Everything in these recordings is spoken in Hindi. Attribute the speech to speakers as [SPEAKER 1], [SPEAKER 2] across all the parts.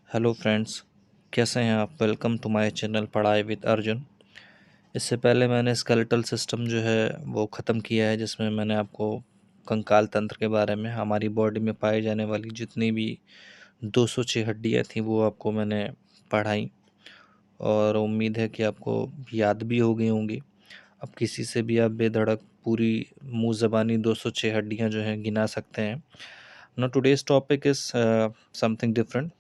[SPEAKER 1] हेलो फ्रेंड्स, कैसे हैं आप। वेलकम टू माय चैनल पढ़ाई विद अर्जुन। इससे पहले मैंने स्केलेटल सिस्टम जो है वो ख़त्म किया है, जिसमें मैंने आपको कंकाल तंत्र के बारे में, हमारी बॉडी में पाई जाने वाली जितनी भी 206 हड्डियाँ थी वो आपको मैंने पढ़ाई, और उम्मीद है कि आपको याद भी हो गई होंगी। अब किसी से भी आप बेधड़क पूरी मुँह ज़बानी 206 हड्डियाँ जो हैं गिना सकते हैं। Now today's topic is something different.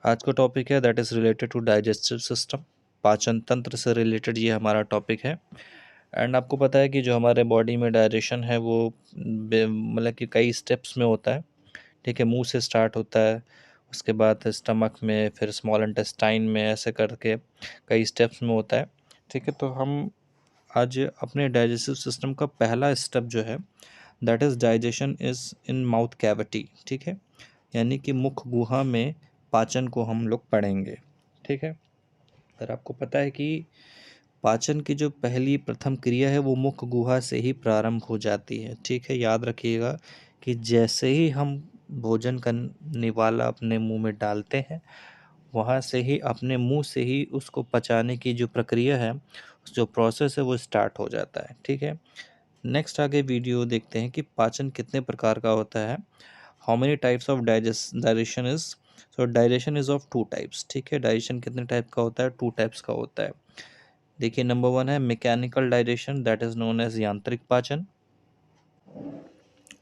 [SPEAKER 1] आज का टॉपिक है that is related to digestive system. पाचन तंत्र से रिलेटेड ये हमारा टॉपिक है। एंड आपको पता है कि जो हमारे बॉडी में डाइजेशन है वो मतलब कि कई स्टेप्स में होता है। ठीक है, मुंह से स्टार्ट होता है, उसके बाद स्टमक में, फिर स्मॉल इंटेस्टाइन में, ऐसे करके कई स्टेप्स में होता है। ठीक है, तो हम आज अपने डाइजेस्टिव सिस्टम का पहला स्टेप जो है that is digestion is in mouth cavity. ठीक है, यानी कि मुख गुहा में पाचन को हम लोग पढ़ेंगे। ठीक है, और आपको पता है कि पाचन की जो पहली प्रथम क्रिया है वो मुख गुहा से ही प्रारंभ हो जाती है। ठीक है, याद रखिएगा कि जैसे ही हम भोजन का निवाला अपने मुंह में डालते हैं, वहाँ से ही अपने मुंह से ही उसको पचाने की जो प्रक्रिया है, जो प्रोसेस है वो स्टार्ट हो जाता है। ठीक है, नेक्स्ट आगे वीडियो देखते हैं कि पाचन कितने प्रकार का होता है। How many types of digestion is. So digestion is of two types. ठीक है, डाइजेशन कितने टाइप का होता है, टू टाइप्स का होता है। देखिए, नंबर वन है mechanical digestion, that is known as यांत्रिक पाचन।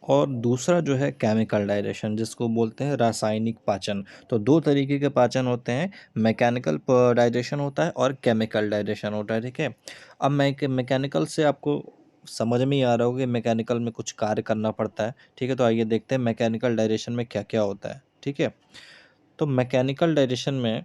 [SPEAKER 1] और दूसरा जो है केमिकल डाइजेशन, जिसको बोलते हैं रासायनिक पाचन। तो दो तरीके के पाचन होते हैं, मैकेनिकल डाइजेशन होता है और केमिकल डाइजेशन होता है। ठीक है, अब मैकेनिकल से आपको समझ में ही आ रहा होगा कि मैकेनिकल में कुछ कार्य करना पड़ता है। ठीक है, तो आइए देखते हैं मैकेनिकल डाइजेशन में क्या क्या होता है। ठीक है, तो मैकेनिकल डाइजेशन में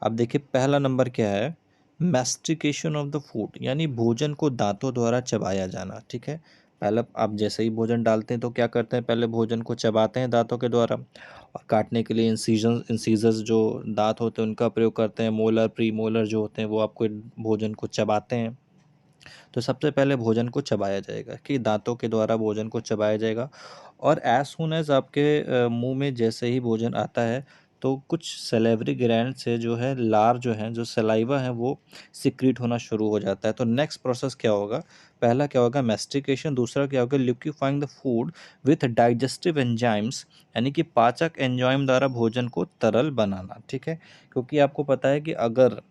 [SPEAKER 1] अब देखिए पहला नंबर क्या है, मैस्टिकेशन ऑफ द फूड, यानी भोजन को दांतों द्वारा चबाया जाना। ठीक है, पहले आप जैसे ही भोजन डालते हैं तो क्या करते हैं, पहले भोजन को चबाते हैं दांतों के द्वारा, और काटने के लिए इंसीजर्स जो दांत होते हैं उनका प्रयोग करते हैं। मोलर प्री मोलर जो होते हैं वो आपको भोजन को चबाते हैं। तो सबसे पहले भोजन को चबाया जाएगा, कि दांतों के द्वारा भोजन को चबाया जाएगा। और एज सुन एज आपके मुंह में जैसे ही भोजन आता है, तो कुछ सलेवरी ग्लैंड से जो है लार जो है, जो सलाइवा है, वो सिक्रीट होना शुरू हो जाता है। तो नेक्स्ट प्रोसेस क्या होगा, पहला क्या होगा मैस्टिकेशन, दूसरा क्या होगा liquefying the food with digestive enzymes, यानी कि पाचक एंजाइम द्वारा भोजन को तरल बनाना। ठीक है, क्योंकि आपको पता है कि अगर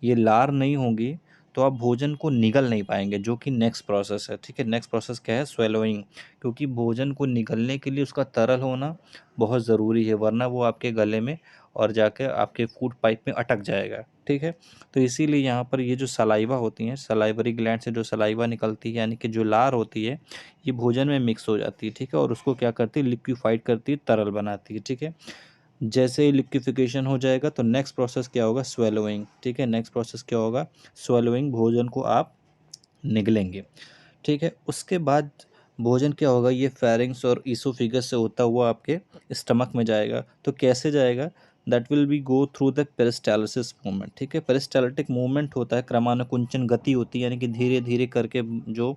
[SPEAKER 1] ये लार नहीं होगी तो आप भोजन को निगल नहीं पाएंगे, जो कि नेक्स्ट प्रोसेस है। ठीक है, नेक्स्ट प्रोसेस क्या है, स्वेलोइंग, क्योंकि भोजन को निगलने के लिए उसका तरल होना बहुत ज़रूरी है, वरना वो आपके गले में और जाके आपके फूड पाइप में अटक जाएगा। ठीक है, तो इसीलिए यहाँ पर ये जो सलाइवा होती हैं, सलाइवरी ग्लैंड से जो सलाइवा निकलती है, यानी कि जो लार होती है, ये भोजन में मिक्स हो जाती है। ठीक है, और उसको क्या करती है, लिक्विफाइड करती है, तरल बनाती है। ठीक है, जैसे ही लिक्विफिकेशन हो जाएगा तो नेक्स्ट प्रोसेस क्या होगा, स्वेलोइंग। ठीक है, नेक्स्ट प्रोसेस क्या होगा, स्वेलोइंग, भोजन को आप निगलेंगे। ठीक है, उसके बाद भोजन क्या होगा, ये फेरिंग्स और ईसोफिगस से होता हुआ आपके स्टमक में जाएगा। तो कैसे जाएगा, that will be go through the peristalsis movement. ठीक है, पेरिस्टालिटिक मूवमेंट होता है, क्रमानुकुंचन गति होती है, यानी कि धीरे धीरे करके जो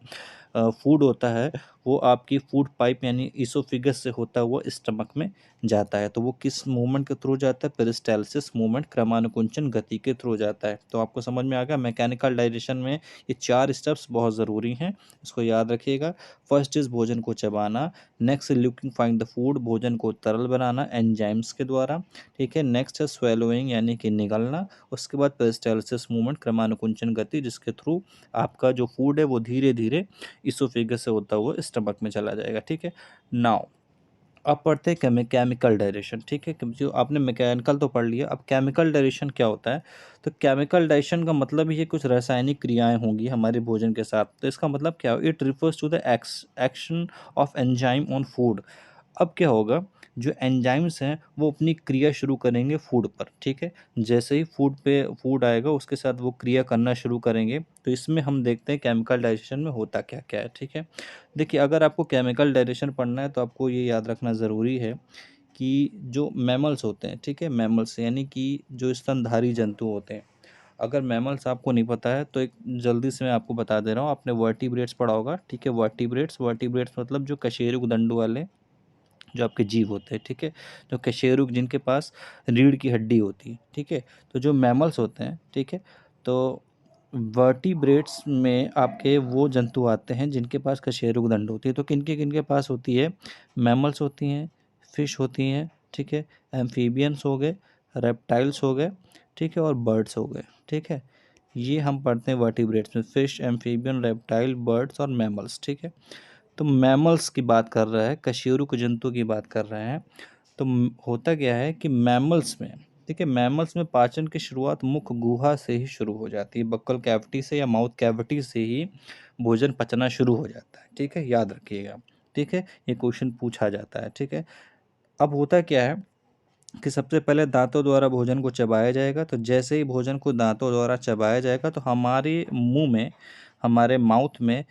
[SPEAKER 1] फूड होता है वो आपकी फूड पाइप यानी ईसोफिगस से होता हुआ स्टमक में जाता है। तो वो किस मूवमेंट के थ्रू जाता है, पेरिस्टालिसिस मूवमेंट, क्रमानुकुंचन गति के थ्रू जाता है। तो आपको समझ में आ गया, मैकेनिकल डाइजेशन में ये चार स्टेप्स बहुत ज़रूरी हैं, इसको याद रखिएगा। फर्स्ट इज़ भोजन को चबाना, नेक्स्ट लिक्विफाइंग द फूड, भोजन को तरल बनाना एंजाइम्स के द्वारा। ठीक है, नेक्स्ट है स्वेलोइंग, यानी कि निगलना। उसके बाद पेरिस्टालिसिस मूवमेंट, क्रमानुकुंचन गति, जिसके थ्रू आपका जो फूड है वो धीरे धीरे इसोफेगस से होता हुआ स्टमक में चला जाएगा। ठीक है, नाउ अब पढ़ते हैं केमिकल डाइजेशन। ठीक है, जो आपने मैकेनिकल तो पढ़ लिया, अब केमिकल डाइजेशन क्या होता है। तो केमिकल डाइजेशन का मतलब ही है कुछ रासायनिक क्रियाएं होंगी हमारे भोजन के साथ। तो इसका मतलब क्या हो, it refers to the action of enzyme on food. अब क्या होगा, जो एंजाइम्स हैं वो अपनी क्रिया शुरू करेंगे फूड पर। ठीक है, जैसे ही फूड आएगा उसके साथ वो क्रिया करना शुरू करेंगे। तो इसमें हम देखते हैं केमिकल डाइजेशन में होता क्या क्या है। ठीक है, देखिए अगर आपको केमिकल डाइजेशन पढ़ना है तो आपको ये याद रखना ज़रूरी है कि जो मैमल्स होते हैं, ठीक है, मैमल्स यानी कि जो स्तनधारी जंतु होते हैं, अगर मैमल्स आपको नहीं पता है तो एक जल्दी से मैं आपको बता दे रहा हूँ, आपने वर्टिब्रेट्स पढ़ा होगा। ठीक है, वर्टिब्रेट्स वर्टिब्रेट्स मतलब जो कशेरुक दंडों वाले जो आपके जीव होते हैं, ठीक है। तो कशेरुक जिनके पास रीढ़ की हड्डी होती है, ठीक है। तो जो मैमल्स होते हैं, ठीक है, तो वर्टिब्रेट्स में आपके वो जंतु आते हैं जिनके पास कशेरुक दंड होती है। तो किनके पास होती है? मैमल्स होती हैं, फिश होती हैं, ठीक है, एम्फीबियंस हो गए, रेप्टाइल्स हो गए, ठीक है, और बर्ड्स हो गए, ठीक है। ये हम पढ़ते हैं वर्टिब्रेट्स में, फिश, एम्फीबियन, रेप्टाइल, बर्ड्स और मैमल्स, ठीक है। तो मैमल्स की बात कर रहा है, कशेरुक जंतु की बात कर रहे हैं। तो होता क्या है कि मैमल्स में, ठीक है, मैमल्स में पाचन की शुरुआत मुख गुहा से ही शुरू हो जाती है। बक्कल कैविटी से या माउथ कैविटी से ही भोजन पचना शुरू हो जाता है, ठीक है, याद रखिएगा, ठीक है। ये क्वेश्चन पूछा जाता है, ठीक है। अब होता क्या है कि सबसे पहले दांतों द्वारा भोजन को चबाया जाएगा। तो जैसे ही भोजन को दांतों द्वारा चबाया जाएगा तो हमारे मुंह में, हमारे माउथ में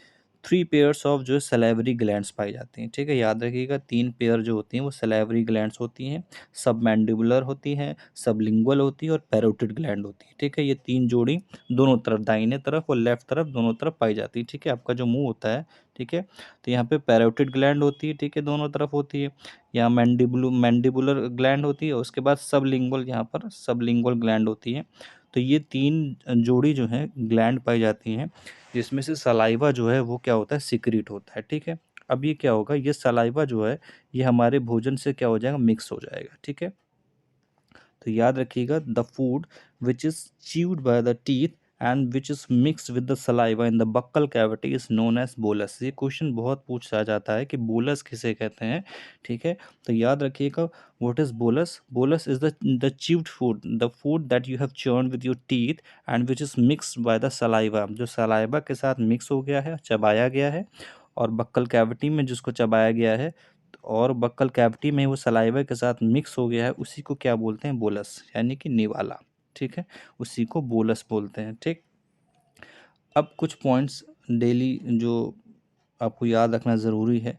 [SPEAKER 1] 3 पेयर्स ऑफ जो सैलिवरी ग्लैंड्स पाई जाती हैं, ठीक है, याद रखिएगा। 3 पेयर जो होती हैं वो सैलिवरी ग्लैंड्स होती हैं, सबमैंडिबुलर होती हैं, सबलिंगुअल होती है और पैरोटिड ग्लैंड होती है, ठीक है। ये 3 जोड़ी दोनों तरफ, दाहिने तरफ और लेफ्ट तरफ, दोनों तरफ पाई जाती है, ठीक है। आपका जो मुंह होता है, ठीक है, तो यहाँ पे पैरोटिड ग्लैंड होती है, ठीक है, दोनों तरफ होती है। यहाँ मैंडिबुलर ग्लैंड होती है, उसके बाद सबलिंगुअल, यहाँ पर सबलिंगुअल ग्लैंड होती है। तो ये 3 जोड़ी जो है ग्लैंड पाई जाती हैं, जिसमें से सलाइवा जो है वो क्या होता है, सिक्रीट होता है, ठीक है। अब ये क्या होगा, ये सलाइवा जो है ये हमारे भोजन से क्या हो जाएगा, मिक्स हो जाएगा, ठीक है। तो याद रखिएगा, the food which is chewed by the teeth and which is mixed with the saliva in the buccal cavity is known as bolus. ये क्वेश्चन बहुत पूछा जाता है कि बोलस किसे कहते हैं, ठीक है। तो याद रखिएगा, what is bolus? Bolus is the chewed food, the food that you have churned with your teeth and which is mixed by the saliva, जो सलाइवा के साथ मिक्स हो गया है, चबाया गया है, और बक्कल कैविटी में जिसको चबाया गया है और बक्कल कैविटी में वो सलाइवा के साथ मिक्स हो गया है, उसी को क्या बोलते हैं, बोलस, यानी कि निवाला, ठीक है। उसी को बोलस बोलते हैं, ठीक। अब कुछ पॉइंट्स डेली जो आपको याद रखना ज़रूरी है,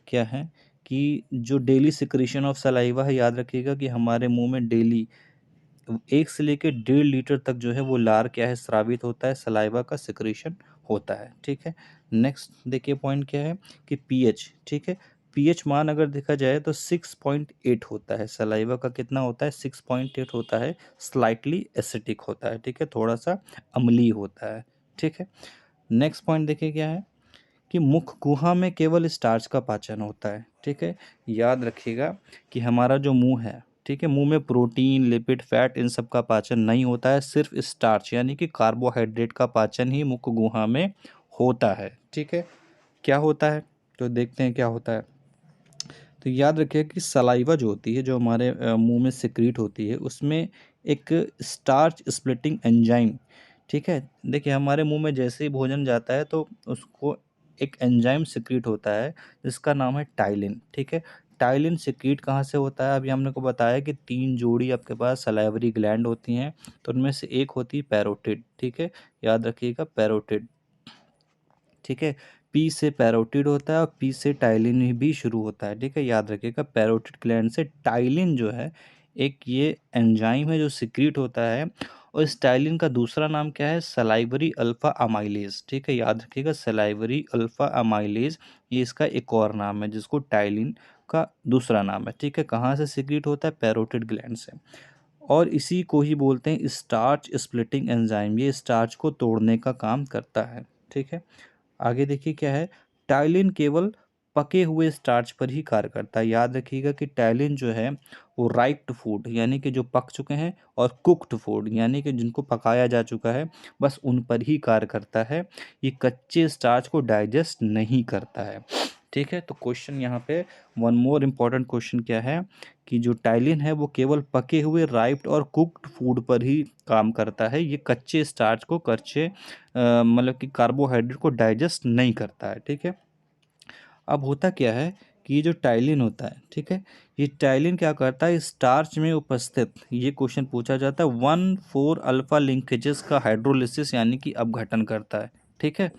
[SPEAKER 1] क्या है कि जो डेली सिक्रीशन ऑफ सलाइवा है, याद रखिएगा कि हमारे मुंह में डेली 1 से लेके 1.5 लीटर तक जो है वो लार क्या है, स्रावित होता है, सलाइवा का सिक्रीशन होता है, ठीक है। नेक्स्ट देखिए पॉइंट क्या है कि पीएच, ठीक है, पीएच मान अगर देखा जाए तो 6.8 होता है, सलाइवा का कितना होता है, 6.8 होता है, स्लाइटली एसिडिक होता है, ठीक है, थोड़ा सा अम्लीय होता है, ठीक है। नेक्स्ट पॉइंट देखिए क्या है कि मुख गुहा में केवल स्टार्च का पाचन होता है, ठीक है। याद रखिएगा कि हमारा जो मुंह है, ठीक है, मुंह में प्रोटीन, लिपिड, फैट इन सब का पाचन नहीं होता है, सिर्फ स्टार्च यानी कि कार्बोहाइड्रेट का पाचन ही मुख गुहा में होता है, ठीक है। क्या होता है, तो देखते हैं क्या होता है। तो याद रखिए कि सलाइवा जो होती है, जो हमारे मुंह में सिक्रीट होती है, उसमें एक स्टार्च स्प्लिटिंग एंजाइम, ठीक है। देखिए हमारे मुंह में जैसे ही भोजन जाता है तो उसको एक एंजाइम सिक्रीट होता है जिसका नाम है टाइलिन, ठीक है। टाइलिन सिक्रीट कहाँ से होता है? अभी हमने को बताया कि 3 जोड़ी आपके पास सलाइवरी ग्लैंड होती हैं, तो उनमें से एक होती है पैरोटिड, ठीक है, याद रखिएगा पैरोटिड, ठीक है। पी से पैरोटिड होता है और पी से टाइलिन भी शुरू होता है, ठीक है, याद रखिएगा। पैरोटिड ग्लैंड से टाइलिन जो है एक ये एंजाइम है जो सिक्रीट होता है, और इस टाइलिन का दूसरा नाम क्या है, सलाइवरी अल्फा अमाइलेज, ठीक है, याद रखिएगा, सलाइवरी अल्फा अमाइलेज ये इसका एक और नाम है जिसको टाइलिन का दूसरा नाम है, ठीक है। कहाँ से सिक्रीट होता है? पैरोटिड ग्लैंड से, और इसी को ही बोलते हैं स्टार्च स्प्लिटिंग एंजाइम, ये स्टार्च को तोड़ने का काम करता है, ठीक है। आगे देखिए क्या है, टाइलिन केवल पके हुए स्टार्च पर ही कार्य करता है। याद रखिएगा कि टाइलिन जो है वो राइप्ड फूड यानी कि जो पक चुके हैं, और कुक्ड फूड यानी कि जिनको पकाया जा चुका है, बस उन पर ही कार्य करता है, ये कच्चे स्टार्च को डाइजेस्ट नहीं करता है, ठीक है। तो क्वेश्चन यहाँ पे वन मोर इम्पॉर्टेंट क्वेश्चन क्या है कि जो टाइलिन है वो केवल पके हुए राइप्ड और कुक्ड फूड पर ही काम करता है, ये कच्चे स्टार्च को, कच्चे मतलब कि कार्बोहाइड्रेट को डाइजेस्ट नहीं करता है, ठीक है। अब होता क्या है कि ये जो टाइलिन होता है, ठीक है, ये टाइलिन क्या करता है, स्टार्च में उपस्थित, ये क्वेश्चन पूछा जाता है, 1,4 अल्फा लिंकेजेस का हाइड्रोलिसिस यानी कि अपघटन करता है, ठीक है।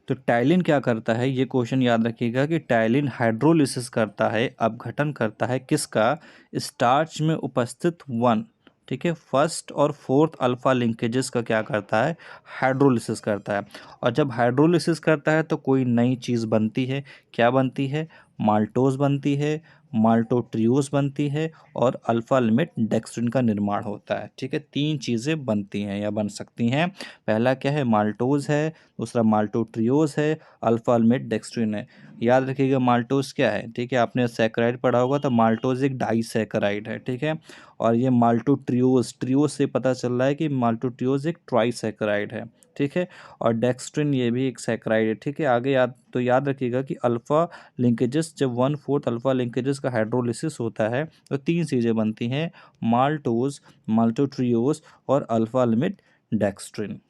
[SPEAKER 1] तो टाइलिन क्या करता है, ये क्वेश्चन याद रखिएगा कि टाइलिन हाइड्रोलिसिस करता है, अपघटन करता है, किसका? स्टार्च में उपस्थित 1, ठीक है, फर्स्ट और फोर्थ अल्फा लिंकेजेस का क्या करता है, हाइड्रोलिसिस करता है। और जब हाइड्रोलिसिस करता है तो कोई नई चीज़ बनती है, क्या बनती है? माल्टोज बनती है, माल्टोट्रियोज बनती है और अल्फा लिमिट डेक्स्ट्रिन का निर्माण होता है। ठीक है, 3 चीज़ें बनती हैं या बन सकती हैं। पहला क्या है, माल्टोज है, दूसरा माल्टोट्रियोज है, अल्फा लिमिट डेक्स्ट्रिन है। याद रखिएगा माल्टोज क्या है। ठीक है, आपने सैकराइड पढ़ा होगा, तो माल्टोज एक डाइसैकराइड है। ठीक है, और ये माल्टोट्रियोज, ट्रियोज से पता चल रहा है कि माल्टोट्रियोज एक ट्राइसैकराइड है। ठीक है, और डेक्स्ट्रिन ये भी एक सैकराइड है। ठीक है, आगे याद रखिएगा कि अल्फा लिंकेजेस, जब 1/4 अल्फा लिंकेजेस का हाइड्रोलिसिस होता है तो 3 चीज़ें बनती हैं, माल्टोज, माल्टोट्रियोज और अल्फा लिमिट डेक्स्ट्रिन।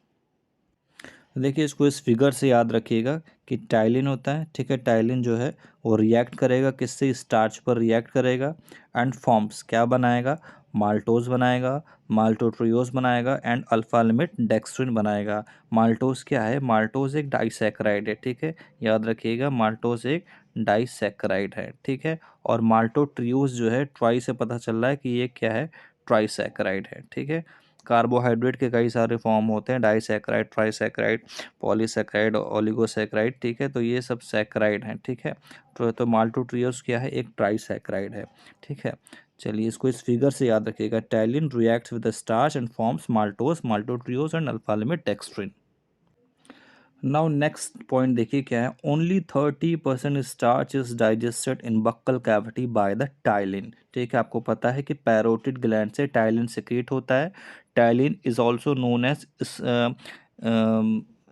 [SPEAKER 1] देखिए, इसको इस फिगर से याद रखिएगा कि टाइलिन होता है। ठीक है, टाइलिन जो है वो रिएक्ट करेगा किससे, स्टार्च पर रिएक्ट करेगा एंड फॉर्म्स क्या बनाएगा, माल्टोज बनाएगा, माल्टोट्रियोज बनाएगा एंड अल्फा लिमिट डेक्स्ट्रिन बनाएगा। माल्टोज क्या है, माल्टोज एक डाइसैकराइड है। ठीक है, याद रखिएगा माल्टोज एक डाइसैकराइड है। ठीक है, और माल्टोट्रियोज जो है, ट्राई से पता चल रहा है कि ये क्या है, ट्राइसैकराइड है। ठीक है, कार्बोहाइड्रेट के कई सारे फॉर्म होते हैं, डाइसैकराइड, ट्राइसैकराइड, पॉलीसैकराइड, ओलिगोसैकराइड। ठीक है, तो ये सब सैकराइड हैं। ठीक है, तो माल्टोट्रियोज क्या है, एक ट्राइसैकराइड है। ठीक है, चलिए इसको इस फिगर से याद रखिएगा, ptyalin reacts with the starch and forms maltose, maltotriose and alpha limit dextrin. Now next point देखिए क्या है, only 30% starch is digested in buccal cavity by the ptyalin. ठीक है, आपको पता है कि पैरोटिड ग्लैंड से टाइलिन सिक्रीट होता है। Ptyalin is also known as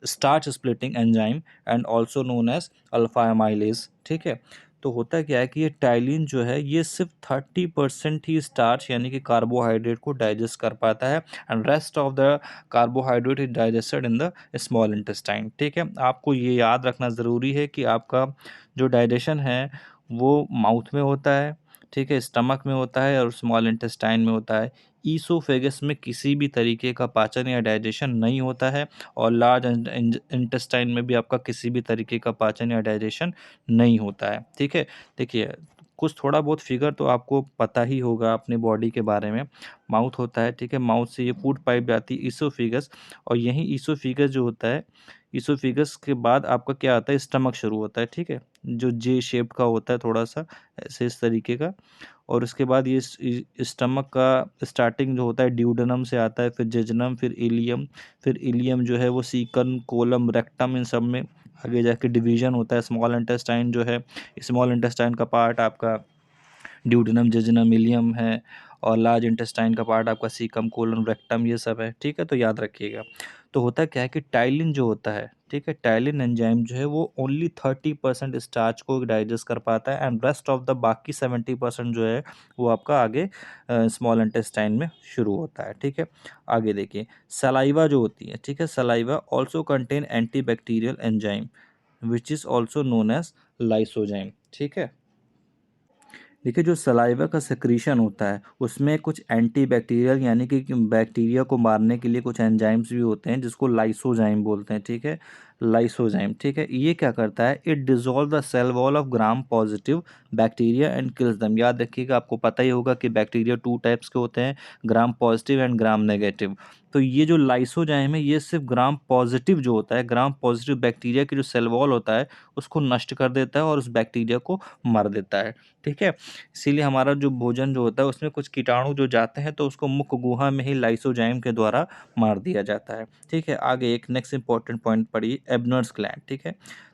[SPEAKER 1] starch splitting enzyme and also known as alpha amylase. ठीक है, तो होता क्या है कि ये टाइलिन जो है ये सिर्फ 30% ही स्टार्च यानी कि कार्बोहाइड्रेट को डाइजेस्ट कर पाता है and rest of the carbohydrate is digested in the small intestine. ठीक है, आपको ये याद रखना ज़रूरी है कि आपका जो डाइजेशन है वो माउथ में होता है। ठीक है, स्टमक में होता है और स्मॉल इंटेस्टाइन में होता है। ईसोफेगस में किसी भी तरीके का पाचन या डाइजेशन नहीं होता है और लार्ज इंटेस्टाइन में भी आपका किसी भी तरीके का पाचन या डाइजेशन नहीं होता है। ठीक है, देखिए कुछ थोड़ा बहुत फिगर तो आपको पता ही होगा अपने बॉडी के बारे में। माउथ होता है, ठीक है, माउथ से ये फूड पाइप जाती है ईसोफिगस, और यही ईसोफिगस जो होता है, ईसोफिगस के बाद आपका क्या आता है, स्टमक शुरू होता है। ठीक है, जो जे शेप्ड का होता है थोड़ा सा ऐसे इस तरीके का, और उसके बाद ये स्टमक का स्टार्टिंग जो होता है ड्यूडेनम से आता है, फिर जेजनम, फिर इलियम, फिर इलियम जो है वो सीकन, कोलम, रेक्टम, इन सब में आगे जाके डिवीजन होता है। स्मॉल इंटेस्टाइन जो है, स्मॉल इंटेस्टाइन का पार्ट आपका ड्यूडेनम, जेजुनम, इलियम है, और लार्ज इंटेस्टाइन का पार्ट आपका सीकम, कोलन, रेक्टम, ये सब है। ठीक है, तो याद रखिएगा। तो होता क्या है कि टाइलिन जो होता है, ठीक है, टाइलिन एंजाइम जो है वो ओनली 30% स्टार्च को डाइजेस्ट कर पाता है एंड रेस्ट ऑफ द बाकी 70% जो है वो आपका आगे स्मॉल इंटेस्टाइन में शुरू होता है। ठीक है, आगे देखिए, सलाइवा जो होती है, ठीक है, saliva also contain antibacterial enzyme which is also known as lysozyme. ठीक है, देखिए जो सलाइवा का सेक्रीशन होता है उसमें कुछ एंटीबैक्टीरियल यानी कि बैक्टीरिया को मारने के लिए कुछ एंजाइम्स भी होते हैं जिसको लाइसोजाइम बोलते हैं। ठीक है, लाइसोजाइम। ठीक है, ये क्या करता है, it dissolve the cell wall of gram positive bacteria and kills them. याद रखिएगा, आपको पता ही होगा कि बैक्टीरिया 2 टाइप्स के होते हैं, gram positive and gram negative. तो ये जो लाइसोजाइम है ये सिर्फ ग्राम पॉजिटिव जो होता है, ग्राम पॉजिटिव बैक्टीरिया की जो सेल वॉल होता है उसको नष्ट कर देता है और उस बैक्टीरिया को मार देता है। ठीक है, इसीलिए हमारा जो भोजन जो होता है उसमें कुछ कीटाणु जो जाते हैं तो उसको मुख्य गुहा में ही लाइसोजाइम के द्वारा मार दिया जाता है। ठीक है, आगे एक नेक्स्ट इंपॉर्टेंट पॉइंट पढ़िए, एब्नर्स ग्लैंड। ठीक है,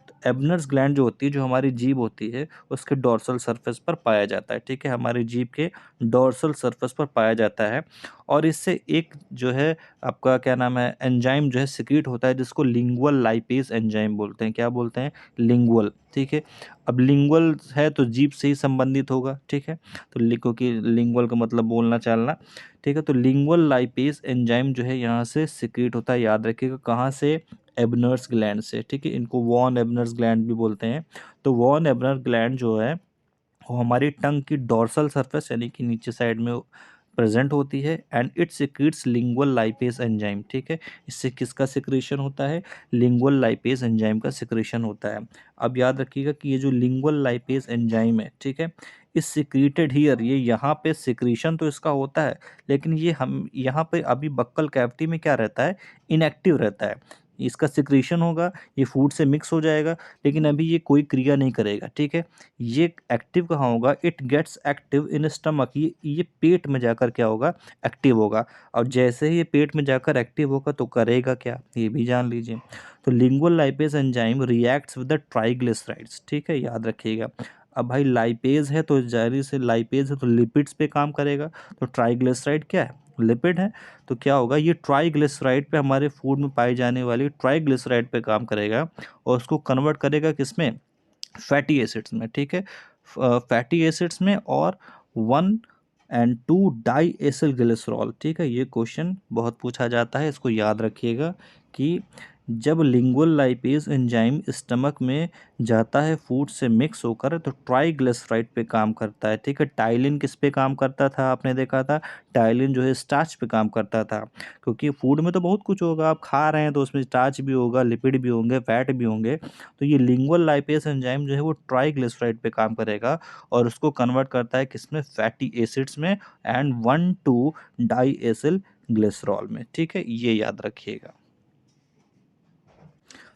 [SPEAKER 1] तो एब्नर्स ग्लैंड जो होती है, जो हमारी जीभ होती है उसके डोर्सल सरफेस पर पाया जाता है। ठीक है, हमारी जीभ के डोर्सल सरफेस पर पाया जाता है, और इससे एक जो है आपका क्या नाम है, एंजाइम जो है सिक्रीट होता है जिसको लिंगुअल लाइपेज एंजाइम बोलते हैं। क्या बोलते हैं, लिंगुअल। ठीक है, अब लिंगुअल है तो जीभ से ही संबंधित होगा। ठीक है, तो लिखो कि लिंगुअल का मतलब बोलना चालना। ठीक है, तो लिंगुअल लाइपेज एंजाइम जो है यहाँ से सिक्रीट होता है। याद रखिएगा कहाँ से, एबनर्स ग्लैंड से। ठीक है, इनको वॉन एबनर्स ग्लैंड भी बोलते हैं। तो वॉन एबनर ग्लैंड जो है वो हमारी टंग की डोर्सल सरफेस यानी कि नीचे साइड में प्रेजेंट होती है and it secretes lingual lipase enzyme. ठीक है, इससे किसका सिक्रीशन होता है, लिंगुअल लाइपेज एंजाइम का सिक्रीशन होता है। अब याद रखिएगा कि ये जो लिंगुअल लाइपेज एंजाइम है, ठीक है, इस सिक्रीटेड हियर, ये यहाँ पे सिक्रीशन तो इसका होता है लेकिन ये हम यहाँ पे अभी बक्कल कैविटी में क्या रहता है, इनएक्टिव रहता है। इसका सिक्रीशन होगा, ये फूड से मिक्स हो जाएगा, लेकिन अभी ये कोई क्रिया नहीं करेगा, ठीक है। ये एक्टिव कहाँ होगा, it gets active in stomach, ये पेट में जाकर क्या होगा, एक्टिव होगा। और जैसे ही ये पेट में जाकर एक्टिव होगा तो करेगा क्या, ये भी जान लीजिए। तो lingual lipase enzyme reacts with the triglycerides, ठीक है, याद रखिएगा। अब भाई लाइपेज है तो जाहिर से लाइपेज है तो लिपिड्स पे काम करेगा, तो ट्राइग्लिसराइड क्या है, लिपिड है। तो क्या होगा, ये ट्राइग्लिसराइड पे, हमारे फूड में पाई जाने वाली ट्राइग्लिसराइड पे काम करेगा और उसको कन्वर्ट करेगा किसमें, फैटी एसिड्स में, ठीक है, फैटी एसिड्स में, और 1 and 2 डाई एसिल ग्लिसरॉल, ठीक है। ये क्वेश्चन बहुत पूछा जाता है, इसको याद रखिएगा कि जब लिंगुअल लाइपेज एंजाइम स्टमक में जाता है फूड से मिक्स होकर तो ट्राइग्लिसराइड पे काम करता है, ठीक है। टाइलिन किस पे काम करता था, आपने देखा था, टाइलिन जो है स्टार्च पे काम करता था, क्योंकि फूड में तो बहुत कुछ होगा, आप खा रहे हैं तो उसमें स्टार्च भी होगा, लिपिड भी होंगे, फैट भी होंगे। तो ये लिंगुअल लाइपेज एंजाइम जो है वो ट्राइग्लिसराइड पे काम करेगा और उसको कन्वर्ट करता है किसमें, फैटी एसिड्स में, एंड 1 2 डाई एसिल ग्लिसरॉल में, ठीक है, ये याद रखिएगा।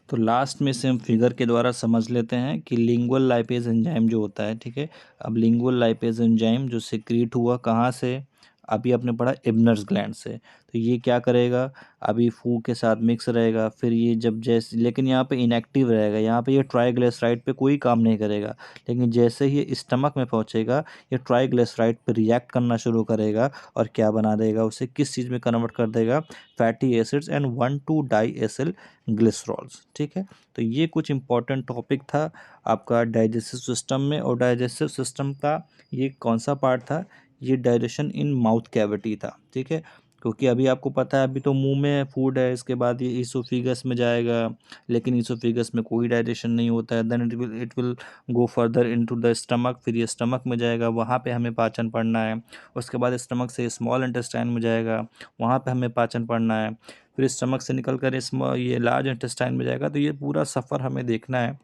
[SPEAKER 1] तो लास्ट में से हम फिगर के द्वारा समझ लेते हैं कि लिंगुअल लाइपेज एंजाइम जो होता है, ठीक है। अब लिंगुअल लाइपेज एंजाइम जो सिक्रीट हुआ कहाँ से, अभी आपने पढ़ा एब्नर्स ग्लैंड से, तो ये क्या करेगा, अभी फूड के साथ मिक्स रहेगा, फिर ये जब जैसे, लेकिन यहाँ पे इनएक्टिव रहेगा, यहाँ पे ये ट्राइग्लिसराइड पे कोई काम नहीं करेगा, लेकिन जैसे ही ये स्टमक में पहुँचेगा ये ट्राइग्लिसराइड पे रिएक्ट करना शुरू करेगा और क्या बना देगा, उसे किस चीज़ में कन्वर्ट कर देगा, fatty acids and 1 2 di acyl glycerols, ठीक है। तो ये कुछ इंपॉर्टेंट टॉपिक था आपका डाइजेस्टिव सिस्टम में, और डाइजेस्टिव सिस्टम का ये कौन सा पार्ट था, ये डाइजेशन इन माउथ कैविटी था, ठीक है। क्योंकि अभी आपको पता है अभी तो मुंह में फूड है, इसके बाद ये ईसोफिगस में जाएगा, लेकिन ईसोफिगस में कोई डाइजेशन नहीं होता है, then it will go further into the stomach, फिर ये स्टमक में जाएगा, वहाँ पे हमें पाचन पढ़ना है। उसके बाद स्टमक से स्मॉल इंटेस्टाइन में जाएगा, वहाँ पे हमें पाचन पढ़ना है। फिर स्टमक से निकल कर ये लार्ज इंटेस्टाइन में जाएगा। तो ये पूरा सफ़र हमें देखना है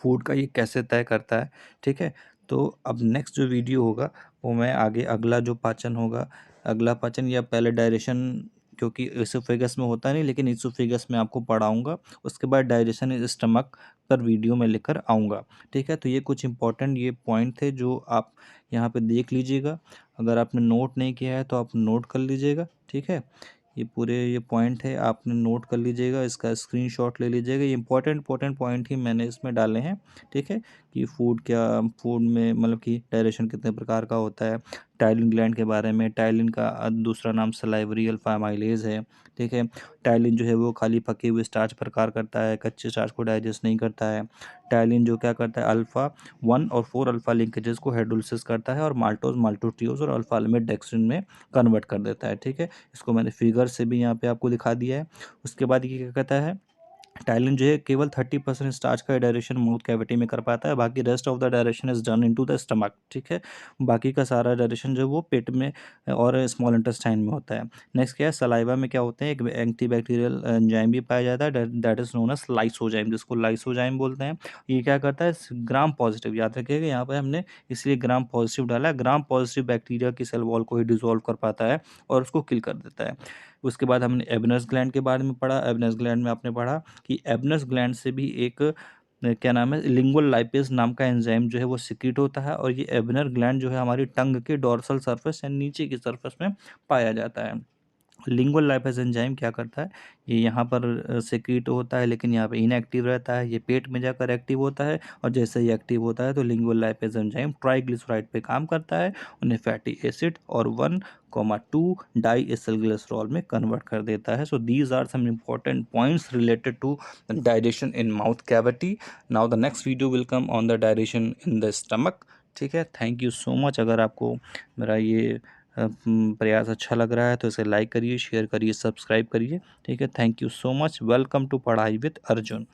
[SPEAKER 1] फूड का, ये कैसे तय करता है, ठीक है। तो अब नेक्स्ट जो वीडियो होगा वो मैं आगे, अगला जो पाचन होगा, अगला पाचन या पहले डायरेक्शन, क्योंकि इसोफेगस में होता नहीं, लेकिन इसोफेगस में आपको पढ़ाऊँगा, उसके बाद डायजेशन इन स्टमक पर वीडियो में लेकर आऊँगा, ठीक है। तो ये कुछ इंपॉर्टेंट ये पॉइंट थे जो आप यहाँ पे देख लीजिएगा। अगर आपने नोट नहीं किया है तो आप नोट कर लीजिएगा, ठीक है। ये पूरे ये पॉइंट है, आपने नोट कर लीजिएगा, इसका स्क्रीनशॉट ले लीजिएगा। ये इंपॉर्टेंट पॉइंट ही मैंने इसमें डाले हैं, ठीक है। कि फूड क्या, फूड में मतलब कि डायरेक्शन कितने प्रकार का होता है, टाइलिन ग्लैंड के बारे में, टाइलिन का दूसरा नाम सलाइवरी अल्फा अमाइलेज है, ठीक है। टाइलिन जो है वो खाली पके हुए स्टार्च प्रकार करता है, कच्चे स्टार्च को डाइजेस्ट नहीं करता है। टाइलिन जो क्या करता है, अल्फा 1 और 4 अल्फा लिंकेजेस को हाइड्रोलिसिस करता है और माल्टोज माल्टोट्रियोज और अल्फा में डेक्सिन में कन्वर्ट कर देता है, ठीक है। इसको मैंने फिगर से भी यहाँ पे आपको दिखा दिया है। उसके बाद ये क्या कहता है, टाइलिन जो है केवल 30% स्टार्च का डायरेक्शन माउथ कैविटी में कर पाता है, बाकी rest of the direction is done into the stomach, ठीक है। बाकी का सारा डायरेक्शन जो है वो पेट में और स्मॉल इंटेस्टाइन में होता है। नेक्स्ट क्या है, सलाइवा में क्या होते हैं, एक एंटीबैक्टीरियल एंजाइम भी पाया जाता है, that is known as lysozyme, जिसको लाइसोजाइम बोलते हैं। ये क्या करता है, ग्राम पॉजिटिव, याद रखिएगा यहाँ पर हमने इसलिए ग्राम पॉजिटिव डाला है, ग्राम पॉजिटिव बैक्टीरिया की सेल वॉल को ही डिसॉल्व कर पाता है और उसको किल कर देता है। उसके बाद हमने एबनस ग्लैंड के बारे में पढ़ा। एबनस ग्लैंड में आपने पढ़ा कि एबनस ग्लैंड से भी एक क्या नाम है, लिंगुअल लाइपेज नाम का एंजाइम जो है वो सिक्रीट होता है, और ये एबनर ग्लैंड जो है हमारी टंग के डोर्सल सरफेस या नीचे की सरफेस में पाया जाता है। लिंगुअल लाइपेज एंजाइम क्या करता है, ये यहाँ पर सिक्रीट होता है, लेकिन यहाँ पे इनएक्टिव रहता है, ये पेट में जाकर एक्टिव होता है, और जैसे ही एक्टिव होता है तो लिंगुअल लाइपेज एंजाइम ट्राइग्लिसराइड पे काम करता है, उन्हें फैटी एसिड और 1 2 डाई एसिल ग्लिसरॉल में कन्वर्ट कर देता है। So these are some important points related to digestion in mouth cavity. Now the next video will come on the digestion in the stomach, ठीक है। Thank you so much. अगर आपको मेरा ये प्रयास अच्छा लग रहा है तो इसे लाइक करिए, शेयर करिए, सब्सक्राइब करिए, ठीक है। Thank you so much. Welcome to Padhai with Arjun.